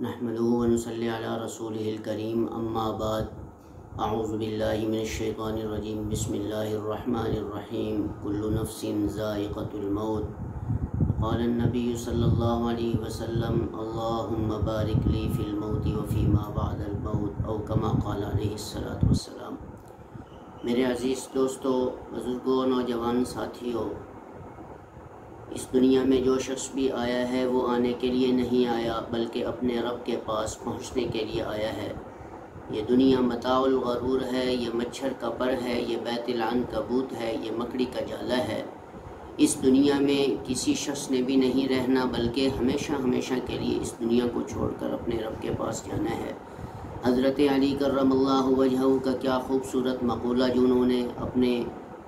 نحمده ونصلي على رسوله الكريم اما بعد اعوذ باللہ من الشیطان الرجیم بسم اللہ الرحمن الرحیم كل نفس ذائقة الموت قال النبی صلی اللہ علیہ وسلم اللہم بارک لی فی الموت وفیما بعد الموت او کما قال علیہ الصلاۃ والسلام۔ میرے عزیز دوستو، بزرگوں، نوجوان ساتھیوں، اس دنیا میں جو شخص بھی آیا ہے وہ آنے کے لیے نہیں آیا بلکہ اپنے رب کے پاس پہنچنے کے لیے آیا ہے۔ یہ دنیا متاع الغرور ہے، یہ مچھر کا پر ہے، یہ بیت العنکبوت ہے، یہ مکڑی کا جالا ہے۔ اس دنیا میں کسی شخص نے بھی نہیں رہنا بلکہ ہمیشہ ہمیشہ کے لیے اس دنیا کو چھوڑ کر اپنے رب کے پاس جانا ہے۔ حضرت علی کرم اللہ وجہہ کا کیا خوبصورت مقولہ جنہوں نے اپنے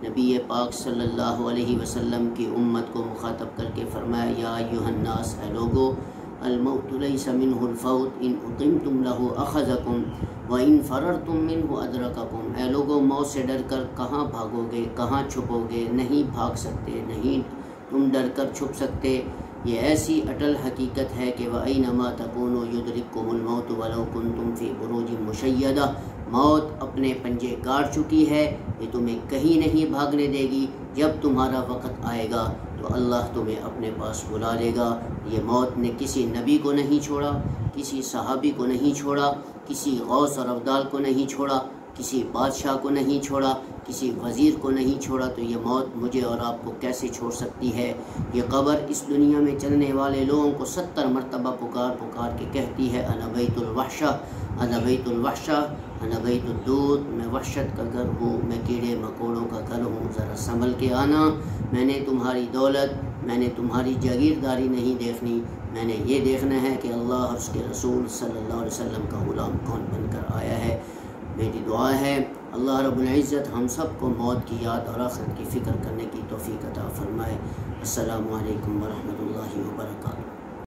نبی پاک صلی اللہ علیہ وسلم کی امت کو مخاطب کر کے فرمایا، یا ایھا الناس، اے لوگو، الموت لیس منہ الفوت ان اقمتم لہ اخذکم وان فررتم منہ ادرککم۔ اے لوگو، موت سے ڈر کر کہاں بھاگو گے، کہاں چھپو گے؟ نہیں بھاگ سکتے، نہیں تم ڈر کر چھپ سکتے۔ یہ ایسی اٹل حقیقت ہے کہ وَأَيْنَمَا تَكُونُوا يُدْرِككُمُ الْمَوْتُ وَلَوْ كُنْتُمْ فِي بُرُوجٍ مُشَيَّدَةٍ۔ موت اپنے پنجے گاڑ چکی ہے، یہ تمہیں کہیں نہیں بھاگنے دے گی۔ جب تمہارا وقت آئے گا تو اللہ تمہیں اپنے پاس بلا لے گا۔ یہ موت نے کسی نبی کو نہیں چھوڑا، کسی صحابی کو نہیں چھوڑا، کسی غوث اور ابدال کو نہیں چھوڑا، کسی بادشاہ کو نہیں چھوڑا، کسی وزیر کو نہیں چھوڑا، تو یہ موت مجھے اور آپ کو کیسے چھوڑ سکتی ہے؟ یہ قبر اس دنیا میں چلنے والے لوگوں کو 70 مرتبہ پکار پکار کے کہتی ہے، انا بیت الوحشہ، انا بیت الوحشہ، انا بیت الدود، میں وحشت کا گھر ہوں، میں کیڑے مکوڑوں کا گھر ہوں، ذرا سنبھل کے آنا۔ میں نے تمہاری دولت، میں نے تمہاری جاگیرداری نہیں دیکھنی، میں نے یہ دیکھنا ہے کہ اللہ اور اس کے رسول صلی اللہ علیہ وسلم کا غلام کون بن کر آیا ہے۔ میری دعا ہے اللہ رب العزت ہم سب کو موت کی یاد اور آخرت کی فکر کرنے کی توفیق عطا فرمائے۔ السلام علیکم ورحمۃ اللہ وبرکاتہ۔